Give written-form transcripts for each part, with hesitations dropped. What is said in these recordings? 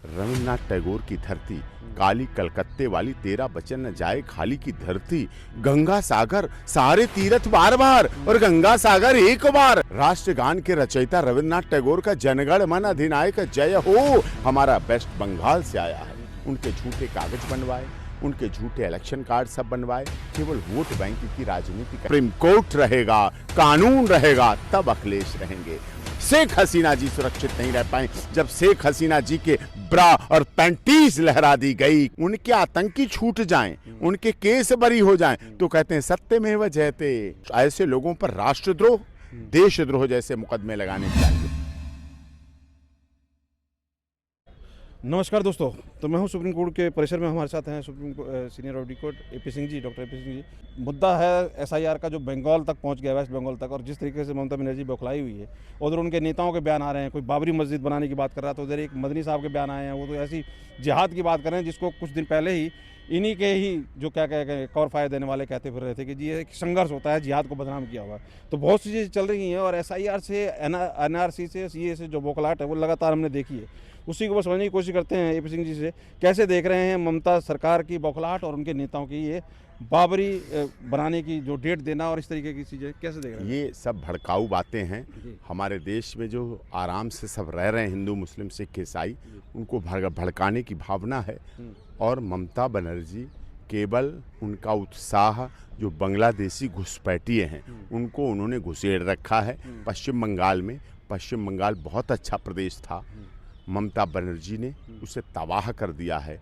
रविन्द्रनाथ टैगोर की धरती, काली कलकत्ते वाली तेरा बचन न जाए खाली की धरती, गंगा सागर सारे तीर्थ बार बार और गंगा सागर एक बार। राष्ट्रगान के रचयिता रविन्द्रनाथ टैगोर का जनगण मन अधिनायक जय हो हमारा वेस्ट बंगाल से आया है। उनके झूठे कागज बनवाए, उनके झूठे इलेक्शन कार्ड सब बनवाए, केवल वोट बैंक की राजनीति। सुप्रीम कोर्ट रहेगा, कानून रहेगा, तब अखिलेश रहेंगे। शेख हसीना जी सुरक्षित नहीं रह पाए। जब शेख हसीना जी के ब्रा और पैंटीज लहरा दी गई, उनके आतंकी छूट जाएं, उनके केस बरी हो जाएं, तो कहते हैं सत्यमेव जयते। ऐसे लोगों पर राष्ट्रद्रोह, देशद्रोह जैसे मुकदमे लगाने चाहिए। नमस्कार दोस्तों, तो मैं हूं सुप्रीम कोर्ट के परिसर में। हमारे साथ हैं senior advocate AP Singh ji, doctor AP Singh ji. मुद्दा है एसआईआर का, जो बंगाल तक पहुंच गया, वेस्ट बंगाल तक, और जिस तरीके से ममता बनर्जी बौखलाई हुई है। उधर उनके नेताओं के बयान आ रहे हैं, कोई बाबरी मस्जिद बनाने की बात कर रहा था, उधर एक मदनी साहब के बयान आए हैं, वो तो ऐसी जिहाद की बात कर रहे हैं जिसको कुछ दिन पहले ही इन्हीं के ही जो क्या कौर फायदा देने वाले कहते फिर रहे थे कि जी ये एक संघर्ष होता है, जिहाद को बदनाम किया हुआ। तो बहुत सी चीज़ें चल रही हैं, और एसआईआर से, एनआरसी से, सीए से जो बौखलाहट है वो लगातार हमने देखी है। उसी को बस समझने की कोशिश करते हैं एपी सिंह जी से, कैसे देख रहे हैं ममता सरकार की बौखलाहट और उनके नेताओं की ये बाबरी बनाने की जो डेट देना और इस तरीके की चीज़ें कैसे देख रहे हैं? ये सब भड़काऊ बातें हैं। हमारे देश में जो आराम से सब रह रहे हैं, हिंदू मुस्लिम सिख ईसाई, उनको भड़काने की भावना है। और ममता बनर्जी केवल उनका उत्साह, जो बांग्लादेशी घुसपैठिए हैं उनको उन्होंने घुसेड़ रखा है पश्चिम बंगाल में। पश्चिम बंगाल बहुत अच्छा प्रदेश था, ममता बनर्जी ने उसे तबाह कर दिया है।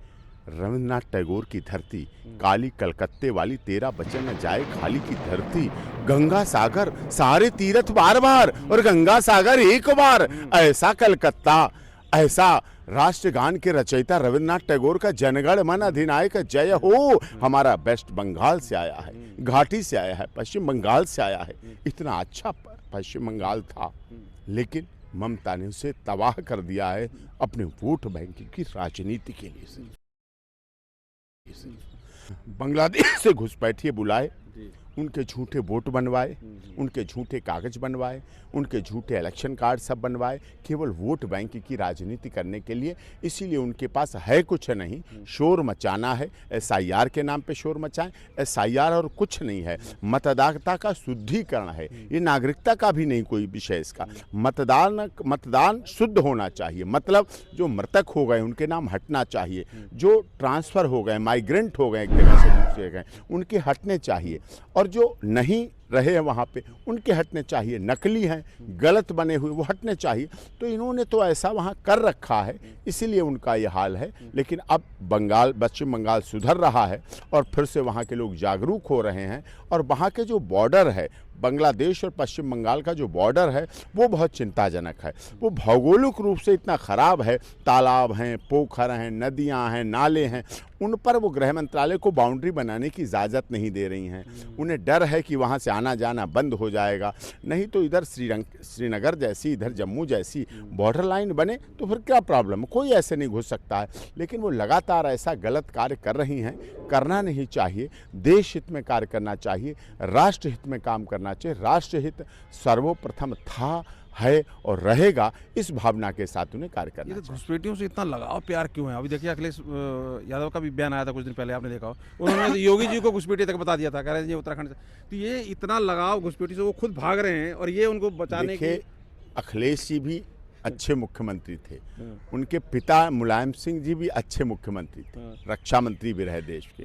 रविन्द्रनाथ टैगोर की धरती, काली कलकत्ते वाली तेरा बचन न जाए खाली की धरती, गंगा सागर सारे तीर्थ बार बार और गंगा सागर एक बार। ऐसा कलकत्ता, ऐसा राष्ट्रगान के रचयिता रविन्द्रनाथ टैगोर का जनगण मन अधिनायक जय हो हमारा वेस्ट बंगाल से आया है, घाटी से आया है, पश्चिम बंगाल से आया है। इतना अच्छा पश्चिम बंगाल था, लेकिन ममता ने उसे तबाह कर दिया है अपने वोट बैंक की राजनीति के लिए। बांग्लादेश से घुसपैठिए बुलाए, उनके झूठे वोट बनवाए, उनके झूठे कागज बनवाए, उनके झूठे इलेक्शन कार्ड सब बनवाए, केवल वोट बैंक की राजनीति करने के लिए। इसीलिए उनके पास है कुछ नहीं, शोर मचाना है। एसआईआर के नाम पे शोर मचाएं। एसआईआर और कुछ नहीं है, मतदाता का शुद्धिकरण है। ये नागरिकता का भी नहीं कोई विषय इसका। मतदान शुद्ध होना चाहिए, मतलब जो मृतक हो गए उनके नाम हटना चाहिए, जो ट्रांसफ़र हो गए, माइग्रेंट हो गए एक जगह से दूसरी जगह, उनके हटने चाहिए, और जो नहीं रहे हैं वहाँ पे उनके हटने चाहिए। नकली हैं, गलत बने हुए, वो हटने चाहिए। तो इन्होंने तो ऐसा वहाँ कर रखा है, इसीलिए उनका ये हाल है। लेकिन अब पश्चिम बंगाल सुधर रहा है और फिर से वहाँ के लोग जागरूक हो रहे हैं। और वहाँ के जो बॉर्डर है, बांग्लादेश और पश्चिम बंगाल का जो बॉर्डर है, वो बहुत चिंताजनक है। वो भौगोलिक रूप से इतना ख़राब है, तालाब हैं, पोखर हैं, नदियाँ हैं, नाले हैं, उन पर वो गृह मंत्रालय को बाउंड्री बनाने की इजाज़त नहीं दे रही हैं। उन्हें डर है कि वहाँ से आना जाना बंद हो जाएगा। नहीं तो इधर श्रीनगर जैसी, इधर जम्मू जैसी बॉर्डर लाइन बने तो फिर क्या प्रॉब्लम है, कोई ऐसे नहीं घुस सकता है। लेकिन वो लगातार ऐसा गलत कार्य कर रही हैं, करना नहीं चाहिए। देश हित में कार्य करना चाहिए, राष्ट्र हित में काम करना चाहिए। राष्ट्रहित सर्वप्रथम था, है और रहेगा, इस भावना के साथ उन्हें कार्य करना चाहिए। घुसपैठियों से इतना लगाव प्यार क्यों है? अभी देखिए अखिलेश यादव का भी बयान आया था कुछ दिन पहले, आपने देखा हो। उन्होंने योगी जी को घुसपैठी तक बता दिया था, कह रहे हैं ये उत्तराखंड से। तो ये इतना लगाव घुसपैठी से, वो खुद भाग रहे हैं और ये उनको बचाने के। अखिलेश जी भी अच्छे मुख्यमंत्री थे, उनके पिता मुलायम सिंह जी भी अच्छे मुख्यमंत्री थे, रक्षा मंत्री भी रहे देश के।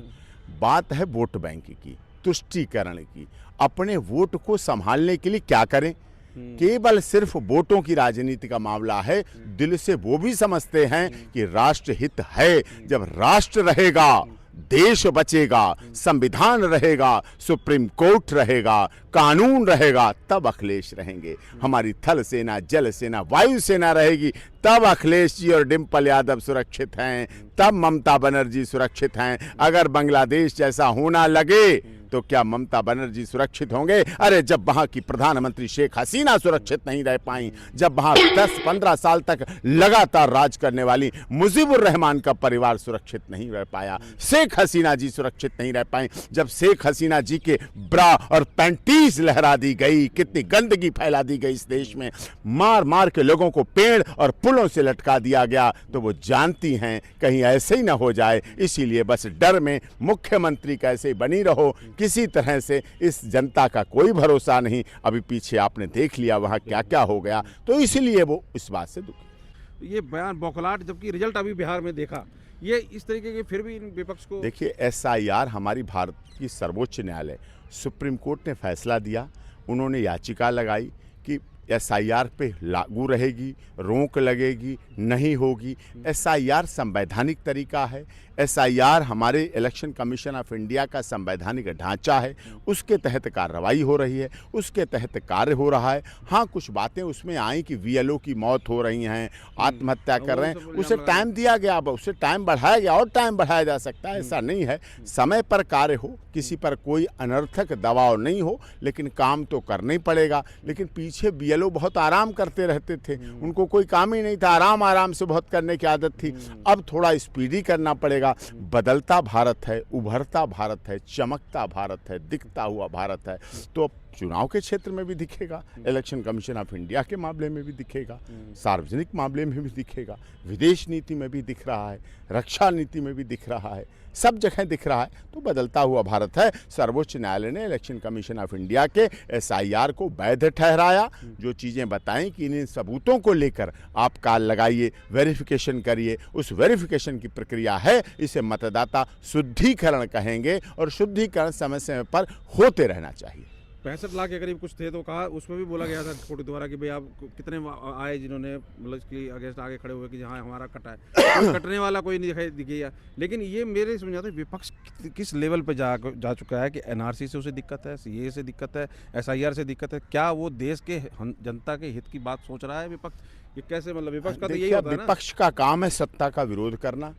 बात है वोट बैंक की, तुष्टीकरण की। अपने वोट को संभालने के लिए क्या करें? केवल सिर्फ वोटों की राजनीति का मामला है। दिल से वो भी समझते हैं कि राष्ट्र हित है। जब राष्ट्र रहेगा, देश बचेगा, संविधान रहेगा, सुप्रीम कोर्ट रहेगा, कानून रहेगा, तब अखिलेश रहेंगे। हमारी थल सेना, जल सेना, वायु सेना रहेगी, तब अखिलेश जी और डिम्पल यादव सुरक्षित हैं, तब ममता बनर्जी सुरक्षित हैं। अगर बांग्लादेश जैसा होना लगे तो क्या ममता बनर्जी सुरक्षित होंगे? अरे जब वहां की प्रधानमंत्री शेख हसीना सुरक्षित नहीं रह पाई, जब वहां 10-15 साल तक लगातार राज करने वाली मुजीबुर रहमान का परिवार सुरक्षित नहीं रह पाया, शेख हसीना जी सुरक्षित नहीं रह पाई, जब शेख हसीना जी के ब्रा और पैंटीज लहरा दी गई, कितनी गंदगी फैला दी गई इस देश में, मार मार के लोगों को पेड़ और पुलों से लटका दिया गया, तो वो जानती हैं कहीं ऐसे ही ना हो जाए, इसीलिए बस डर में मुख्यमंत्री कैसे बनी रहो, किसी तरह से इस जनता का कोई भरोसा नहीं। अभी पीछे आपने देख लिया वहाँ क्या क्या हो गया, तो इसलिए वो इस बात से दुखी। ये बयान बौखलाहट, जबकि रिजल्ट अभी बिहार में देखा, ये इस तरीके के फिर भी इन विपक्ष को। देखिए, SIR हमारी भारत की सर्वोच्च न्यायालय सुप्रीम कोर्ट ने फैसला दिया, उन्होंने याचिका लगाई कि SIR पे लागू रहेगी, रोक लगेगी, नहीं होगी। SIR संवैधानिक तरीका है, SIR हमारे इलेक्शन कमीशन ऑफ इंडिया का संवैधानिक ढांचा है, उसके तहत कार्रवाई हो रही है, उसके तहत कार्य हो रहा है। हाँ, कुछ बातें उसमें आई कि VLO की मौत हो रही हैं, आत्महत्या कर रहे हैं, उसे टाइम दिया गया, अब उसे टाइम बढ़ाया गया और टाइम बढ़ाया जा सकता है, ऐसा नहीं है। समय पर कार्य हो, किसी पर कोई अनर्थक दबाव नहीं हो, लेकिन काम तो करना ही पड़ेगा। लेकिन पीछे VLO बहुत आराम करते रहते थे, उनको कोई काम ही नहीं था, आराम से बहुत करने की आदत थी। अब थोड़ा स्पीडी करना पड़ेगा। बदलता भारत है, उभरता भारत है, चमकता भारत है, दिखता हुआ भारत है, तो अब चुनाव के क्षेत्र में भी दिखेगा, इलेक्शन कमीशन ऑफ इंडिया के मामले में भी दिखेगा, सार्वजनिक मामले में भी दिखेगा, विदेश नीति में भी दिख रहा है, रक्षा नीति में भी दिख रहा है, सब जगह दिख रहा है। तो बदलता हुआ भारत है। सर्वोच्च न्यायालय ने इलेक्शन कमीशन ऑफ इंडिया के SIR को वैध ठहराया। जो चीज़ें बताएं कि इन सबूतों को लेकर आप काल लगाइए, वेरिफिकेशन करिए, उस वेरिफिकेशन की प्रक्रिया है, इसे मतदाता शुद्धिकरण कहेंगे, और शुद्धिकरण समय समय पर होते रहना चाहिए। 65 लाख के करीब कुछ थे, तो कहा, उसमें भी बोला गया था कोर्ट द्वारा कि भाई आप कितने आए जिन्होंने मतलब इसके अगेंस्ट आगे खड़े हुए कि जहाँ हमारा कटा है, कोई कटने वाला कोई नहीं दिखेगा। लेकिन ये मेरे समझ आता है विपक्ष किस लेवल पर जा चुका है कि NRC से उसे दिक्कत है, CAA से दिक्कत है, SIR से दिक्कत है। क्या वो देश के जनता के हित की बात सोच रहा है विपक्ष? ये कैसे, मतलब विपक्ष का तो यही होता है ना, विपक्ष का काम है सत्ता का विरोध करना,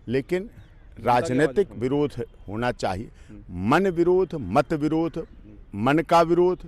लेकिन राजनीतिक विरोध होना चाहिए। मन विरोध, मत विरोध, मन का विरोध,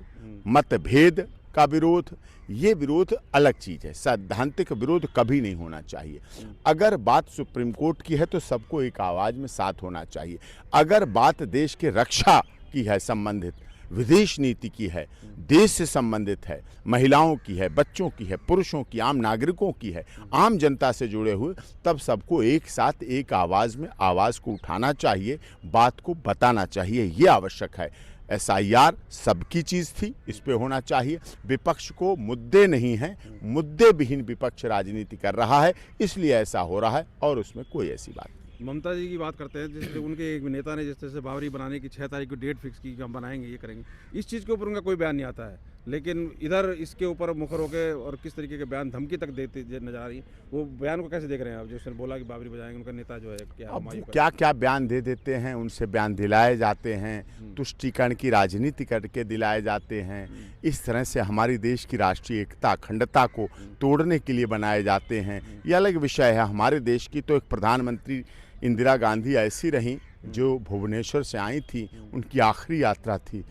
मतभेद का विरोध, ये विरोध अलग चीज़ है। सैद्धांतिक विरोध कभी नहीं होना चाहिए। अगर बात सुप्रीम कोर्ट की है तो सबको एक आवाज़ में साथ होना चाहिए। अगर बात देश के रक्षा की है, संबंधित विदेश नीति की है, देश से संबंधित है, महिलाओं की है, बच्चों की है, पुरुषों की, आम नागरिकों की है, आम जनता से जुड़े हुए, तब सबको एक साथ एक आवाज़ में आवाज़ को उठाना चाहिए, बात को बताना चाहिए, ये आवश्यक है। SIR सबकी चीज़ थी, इस पे होना चाहिए। विपक्ष को मुद्दे नहीं हैं, मुद्दे विहीन विपक्ष राजनीति कर रहा है, इसलिए ऐसा हो रहा है, और उसमें कोई ऐसी बात नहीं। ममता जी की बात करते हैं, जैसे उनके एक नेता ने जिस तरह से बावरी बनाने की 6 तारीख को डेट फिक्स की कि हम बनाएंगे, ये करेंगे, इस चीज़ के ऊपर उनका कोई बयान नहीं आता है। लेकिन इधर इसके ऊपर मुखर होकर और किस तरीके के बयान, धमकी तक देते नजर आ रही है। वो बयान को कैसे देख रहे हैं आप, जो उसने बोला कि बाबरी बजाएंगे, उनका नेता जो है क्या क्या बयान दे देते हैं, उनसे बयान दिलाए जाते हैं, तुष्टीकरण की राजनीति करके दिलाए जाते हैं। इस तरह से हमारी देश की राष्ट्रीय एकता, अखंडता को तोड़ने के लिए बनाए जाते हैं, ये अलग विषय है। हमारे देश की तो एक प्रधानमंत्री इंदिरा गांधी ऐसी रहीं जो भुवनेश्वर से आई थी, उनकी आखिरी यात्रा थी,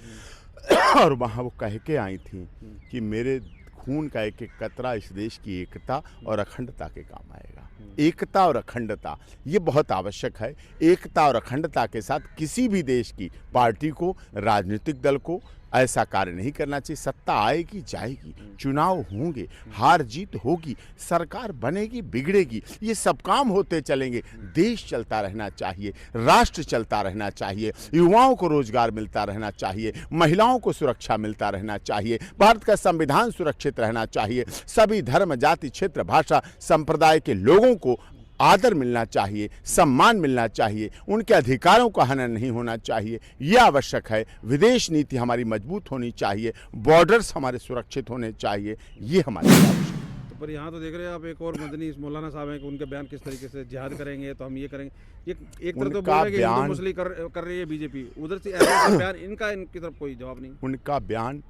और वहाँ वो कह के आई थी कि मेरे खून का एक एक कतरा इस देश की एकता और अखंडता के काम आएगा। एकता और अखंडता ये बहुत आवश्यक है। एकता और अखंडता के साथ किसी भी देश की पार्टी को, राजनीतिक दल को ऐसा कार्य नहीं करना चाहिए। सत्ता आएगी जाएगी, चुनाव होंगे, हार जीत होगी, सरकार बनेगी बिगड़ेगी, ये सब काम होते चलेंगे। देश चलता रहना चाहिए, राष्ट्र चलता रहना चाहिए, युवाओं को रोजगार मिलता रहना चाहिए, महिलाओं को सुरक्षा मिलता रहना चाहिए, भारत का संविधान सुरक्षित रहना चाहिए, सभी धर्म, जाति, क्षेत्र, भाषा, संप्रदाय के लोगों को आदर मिलना चाहिए, सम्मान मिलना चाहिए, उनके अधिकारों का हनन नहीं होना चाहिए, ये आवश्यक है। विदेश नीति हमारी मजबूत होनी चाहिए, बॉर्डर्स हमारे सुरक्षित होने चाहिए, ये हमारी आवश्यकता है। तो पर यहाँ तो देख रहे हैं आप, एक और मदनी मौलाना साहब हैं कि उनके बयान किस तरीके से जिहाद करेंगे तो हम ये करेंगे, ये एक तरफ तो बोल रहे हैं कि हिंदू मुस्लिम कर रही है बीजेपी, उधर से ऐसे बयान इनकी तरफ कोई जवाब नहीं। उनका बयान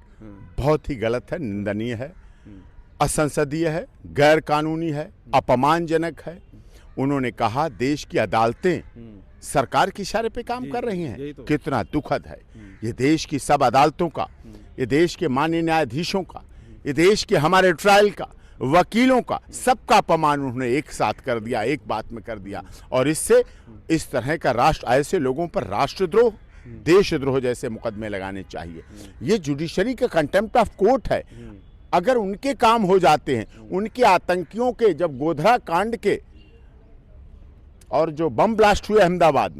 बहुत ही गलत है, निंदनीय है, असंसदीय है, गैर कानूनी है, अपमानजनक है। उन्होंने कहा देश की अदालतें सरकार के इशारे पे काम कर रही हैं, तो कितना दुखद है। ये देश की सब अदालतों का, ये देश के माननीय न्यायाधीशों का, ये देश के हमारे ट्रायल का, वकीलों का, सबका अपमान उन्होंने एक साथ कर दिया, एक बात में कर दिया। और इससे इस तरह का राष्ट्र, ऐसे लोगों पर राष्ट्रद्रोह, देशद्रोह जैसे मुकदमे लगाने चाहिए। ये जुडिशरी का कंटेम्प्ट ऑफ कोर्ट है। अगर उनके काम हो जाते हैं, उनके आतंकियों के, जब गोधरा कांड के और जो बम ब्लास्ट हुए अहमदाबाद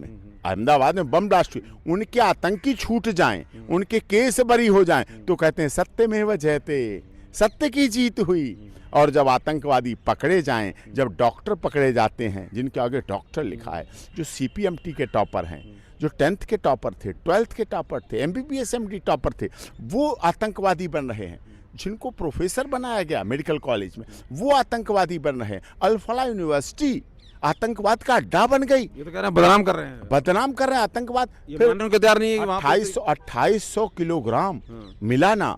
में बम ब्लास्ट हुए, उनके आतंकी छूट जाएं, उनके केस बरी हो जाएं, तो कहते हैं सत्यमेव जयते, सत्य की जीत हुई। और जब आतंकवादी पकड़े जाएं, जब डॉक्टर पकड़े जाते हैं, जिनके आगे डॉक्टर लिखा है, जो सीपीएमटी के टॉपर हैं, जो 10th के टॉपर थे, 12th के टॉपर थे, एमबीबीएस एमडी टॉपर थे, वो आतंकवादी बन रहे हैं। जिनको प्रोफेसर बनाया गया मेडिकल कॉलेज में, वो आतंकवादी बन रहे हैं। अल-फलाह यूनिवर्सिटी आतंकवाद का अड्डा बन गई। ये तो कह रहे हैं बदनाम कर रहे हैं, आतंकवाद। ये मानने को तैयार नहीं है कि वहाँ पे 2800 किलोग्राम मिलाना,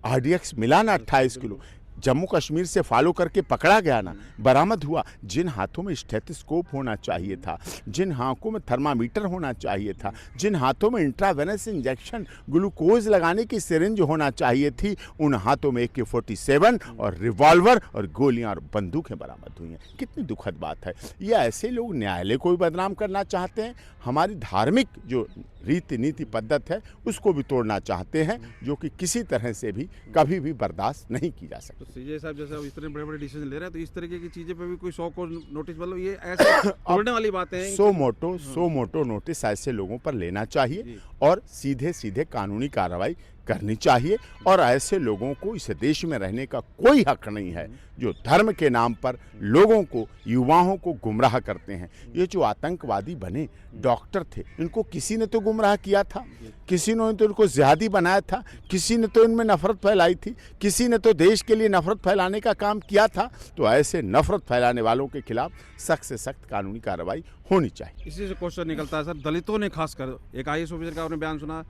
आरडीएक्स मिलाना 28 किलो, जम्मू कश्मीर से फॉलो करके पकड़ा गया ना, बरामद हुआ। जिन हाथों में स्टेथोस्कोप होना चाहिए था, जिन हाथों में थर्मामीटर होना चाहिए था, जिन हाथों में इंट्रावेनस इंजेक्शन ग्लूकोज लगाने की सिरिंज होना चाहिए थी, उन हाथों में AK-47 और रिवॉल्वर और गोलियां और बंदूकें बरामद हुई हैं। कितनी दुखद बात है। ये ऐसे लोग न्यायालय को भी बदनाम करना चाहते हैं, हमारी धार्मिक जो रीति नीति पद्धत है उसको भी तोड़ना चाहते हैं, जो कि किसी तरह से भी कभी भी बर्दाश्त नहीं की जा सकती। सीजे साहब जैसे अब इस तरह बड़े-बड़े डिसीजन ले रहे हैं, तो इस तरीके की चीजें पे भी कोई 100 को नोटिस, मतलब ये ऐसे तोड़ने वाली बातें हैं। 100 मोटो नोटिस ऐसे लोगों पर लेना चाहिए और सीधे सीधे कानूनी कार्रवाई करनी चाहिए। और ऐसे लोगों को इस देश में रहने का कोई हक नहीं है, जो धर्म के नाम पर लोगों को, युवाओं को गुमराह करते हैं। ये जो आतंकवादी बने डॉक्टर थे, इनको किसी ने तो गुमराह किया था, किसी ने तो इनको जिहादी बनाया था, किसी ने तो इनमें नफरत फैलाई थी, किसी ने तो देश के लिए नफरत फैलाने का काम किया था। तो ऐसे नफरत फैलाने वालों के खिलाफ सख्त से सख्त कानूनी कार्रवाई होनी चाहिए। इसी से क्वेश्चन निकलता है सर, दलितों ने खासकर, एक IAS ऑफिसर का आपने बयान सुना,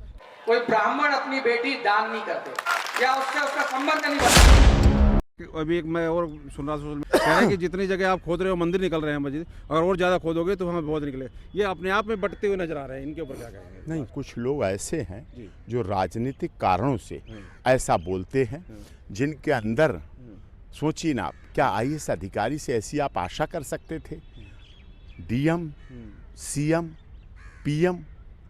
कोई ब्राह्मण अपनी बेटी दान नहीं करते या उससे उसका संबंध नहीं बनता। अभी एक मैं और सुन रहा था, कह रहे हैं कि जितनी जगह आप खोद रहे हो मंदिर निकल रहे हैं मस्जिद, अगर और ज़्यादा खोदोगे तो हमें बहुत निकले। ये अपने आप में बटते हुए नजर आ रहे हैं, इनके ऊपर क्या कहेंगे? नहीं, कुछ लोग ऐसे हैं जो राजनीतिक कारणों से ऐसा बोलते हैं, जिनके अंदर, सोचिए ना आप, क्या IAS अधिकारी से ऐसी आप आशा कर सकते थे? DM, CM, PM,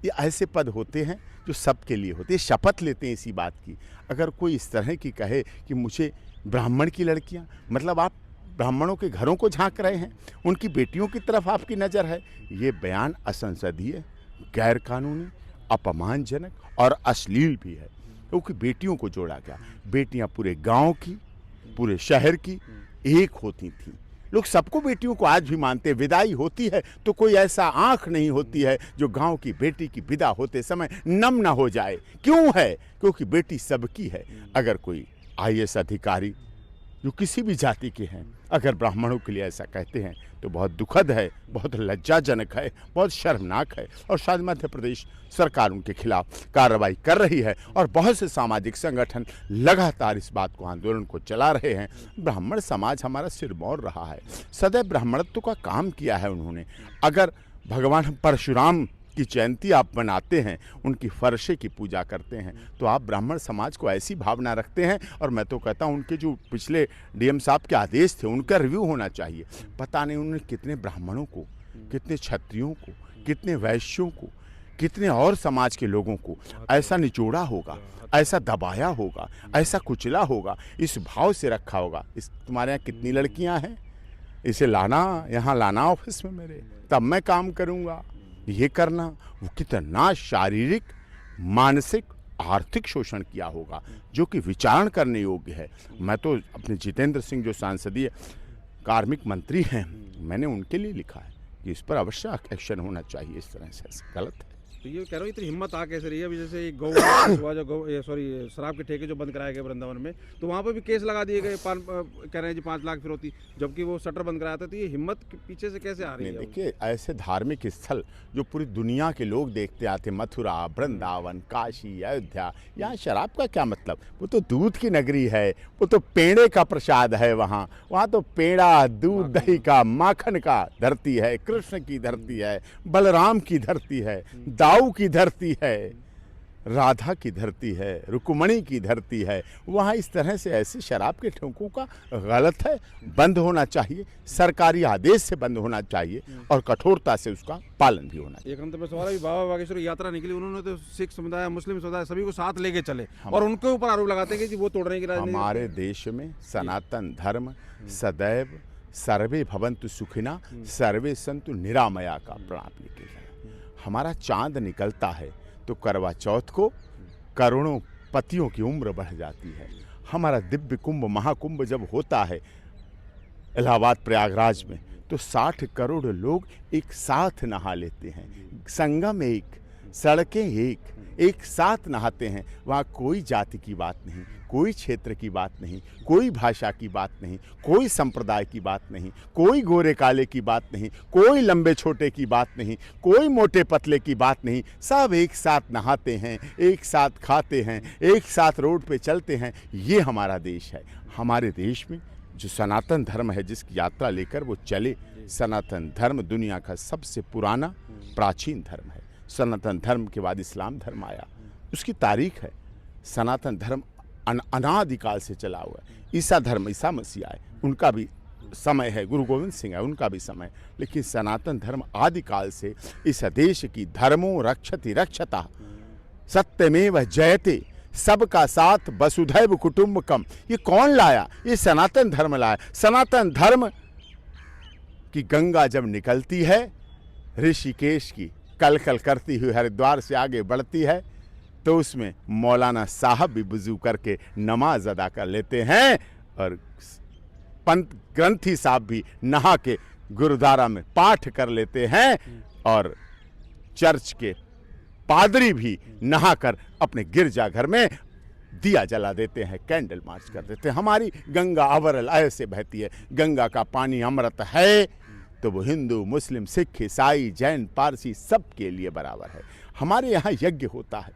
ये ऐसे पद होते हैं जो सबके लिए होते हैं, शपथ लेते हैं इसी बात की। अगर कोई इस तरह की कहे कि मुझे ब्राह्मण की लड़कियां, मतलब आप ब्राह्मणों के घरों को झांक रहे हैं, उनकी बेटियों की तरफ आपकी नज़र है। ये बयान असंसदीय, गैर कानूनी, अपमानजनक और अश्लील भी है, क्योंकि बेटियों को जोड़ा गया। बेटियां पूरे गांव की, पूरे शहर की एक होती थीं। लोग सबको बेटियों को आज भी मानते हैं। विदाई होती है तो कोई ऐसा आंख नहीं होती है जो गांव की बेटी की विदा होते समय नम ना हो जाए। क्यों है? क्योंकि बेटी सबकी है। अगर कोई IAS अधिकारी जो किसी भी जाति के हैं अगर ब्राह्मणों के लिए ऐसा कहते हैं तो बहुत दुखद है, बहुत लज्जाजनक है, बहुत शर्मनाक है। और शायद मध्य प्रदेश सरकार उनके खिलाफ कार्रवाई कर रही है और बहुत से सामाजिक संगठन लगातार इस बात को, आंदोलन को चला रहे हैं। ब्राह्मण समाज हमारा सिरमौर रहा है, सदैव ब्राह्मणत्व का काम किया है उन्होंने। अगर भगवान परशुराम की जयंती आप बनाते हैं, उनकी फरशे की पूजा करते हैं, तो आप ब्राह्मण समाज को ऐसी भावना रखते हैं। और मैं तो कहता हूं उनके जो पिछले DM साहब के आदेश थे उनका रिव्यू होना चाहिए। पता नहीं उन्होंने कितने ब्राह्मणों को, कितने क्षत्रियों को, कितने वैश्यों को, कितने और समाज के लोगों को ऐसा निचोड़ा होगा, ऐसा दबाया होगा, ऐसा कुचला होगा, इस भाव से रखा होगा। इस तुम्हारे यहाँ कितनी लड़कियाँ हैं, इसे लाना, यहाँ लाना ऑफिस में मेरे, तब मैं काम करूँगा। ये करना, वो कितना शारीरिक, मानसिक, आर्थिक शोषण किया होगा जो कि विचारण करने योग्य है। मैं तो अपने जितेंद्र सिंह जो सांसदीय कार्मिक मंत्री हैं, मैंने उनके लिए लिखा है कि इस पर अवश्य एक्शन होना चाहिए। इस तरह से ऐसा गलत है। तो ये कह रहा हूँ इतनी हिम्मत आ कैसे रही है? अभी जैसे गौ जो शराब के ठेके जो बंद कराए गए वृंदावन में, तो वहाँ पर भी केस लगा दिए गए, कह रहे हैं जी 5 लाख फिरौती, जबकि वो शटर बंद कराया था। तो ये हिम्मत पीछे से कैसे आ रही है? देखिए, ऐसे धार्मिक स्थल जो पूरी दुनिया के लोग देखते आते, मथुरा, वृंदावन, काशी, अयोध्या, यहाँ शराब का क्या मतलब? वो तो दूध की नगरी है, वो तो पेड़े का प्रसाद है। वहाँ तो पेड़ा, दूध, दही का, माखन का धरती है, कृष्ण की धरती है, बलराम की धरती है, दाऊ की धरती है। राधा की धरती है, रुक्मणी की धरती है, वहाँ इस तरह से ऐसे शराब के ठोकों का गलत है, बंद होना चाहिए, सरकारी आदेश से बंद होना चाहिए और कठोरता से उसका पालन भी होना चाहिए। एक अंतर में सवाल है कि बाबा बागेश्वर यात्रा निकली, उन्होंने तो सिख समुदाय, मुस्लिम समुदाय सभी को साथ लेके चले और उनके ऊपर आरोप लगाते हैं कि वो तोड़ने की राजनीति। हमारे देश में सनातन धर्म सदैव सर्वे भवन्तु सुखिना सर्वे सन्तु निरामया का प्रणाम लेके है। हमारा चांद निकलता है तो करवा चौथ को करोड़ों पतियों की उम्र बढ़ जाती है। हमारा दिव्य कुंभ महाकुंभ जब होता है इलाहाबाद प्रयागराज में तो 60 करोड़ लोग एक साथ नहा लेते हैं, संगम एक, सड़कें एक साथ नहाते हैं। वहाँ कोई जाति की बात नहीं, कोई क्षेत्र की बात नहीं, कोई भाषा की बात नहीं, कोई संप्रदाय की बात नहीं, कोई गोरे काले की बात नहीं, कोई लंबे छोटे की बात नहीं, कोई मोटे पतले की बात नहीं। सब एक साथ नहाते हैं, एक साथ खाते हैं, एक साथ रोड पे चलते हैं। ये हमारा देश है। हमारे देश में जो सनातन धर्म है, जिसकी यात्रा लेकर वो चले, सनातन धर्म दुनिया का सबसे पुराना प्राचीन धर्म है। सनातन धर्म के बाद इस्लाम धर्म आया, उसकी तारीख है। सनातन धर्म अनादिकाल से चला हुआ है। ईसा धर्म, ईसा मसीह आए, उनका भी समय है, गुरु गोविंद सिंह है, उनका भी समय। लेकिन सनातन धर्म आदिकाल से इस देश की धर्मो रक्षति रक्षता सत्यमेव जयते, सबका साथ वसुधैव कुटुंबकम। ये कौन लाया? ये सनातन धर्म लाया। सनातन धर्म की गंगा जब निकलती है ऋषिकेश की, कल कल करती हुई हरिद्वार से आगे बढ़ती है, तो उसमें मौलाना साहब भी वुज़ू करके नमाज अदा कर लेते हैं और पंत ग्रंथी साहब भी नहा के गुरुद्वारा में पाठ कर लेते हैं और चर्च के पादरी भी नहाकर अपने गिरजाघर में दिया जला देते हैं, कैंडल मार्च कर देते हैं। हमारी गंगा अवरल ऐसे बहती है। गंगा का पानी अमृत है तो वो हिंदू, मुस्लिम, सिख, ईसाई, जैन, पारसी सबके लिए बराबर है। हमारे यहाँ यज्ञ होता है,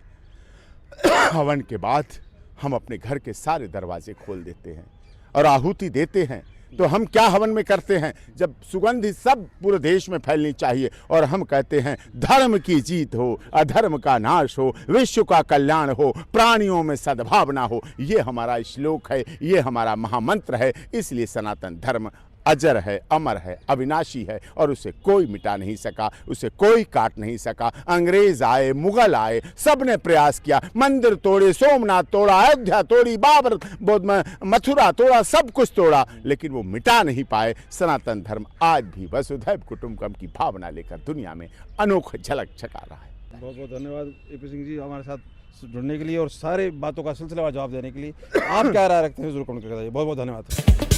हवन के बाद हम अपने घर के सारे दरवाजे खोल देते हैं और आहुति देते हैं। तो हम क्या हवन में करते हैं? जब सुगंध सब पूरे देश में फैलनी चाहिए और हम कहते हैं धर्म की जीत हो, अधर्म का नाश हो, विश्व का कल्याण हो, प्राणियों में सद्भावना हो। ये हमारा श्लोक है, ये हमारा महामंत्र है। इसलिए सनातन धर्म अजर है, अमर है, अविनाशी है और उसे कोई मिटा नहीं सका, उसे कोई काट नहीं सका। अंग्रेज आए, मुगल आए, सब ने प्रयास किया, मंदिर तोड़े, सोमनाथ तोड़ा, अयोध्या तोड़ी, बाबर, मथुरा तोड़ा, सब कुछ तोड़ा, लेकिन वो मिटा नहीं पाए। सनातन धर्म आज भी वसुधैव कुटुंबकम की भावना लेकर दुनिया में अनोखी झलक छका रहा है। बहुत बहुत धन्यवाद एपी सिंह जी हमारे साथ जुड़ने के लिए और सारे बातों का सिलसिलेवार जवाब देने के लिए। आप क्या राय रखते हैं? जरूर कमेंट करके बताइए। बहुत बहुत धन्यवाद।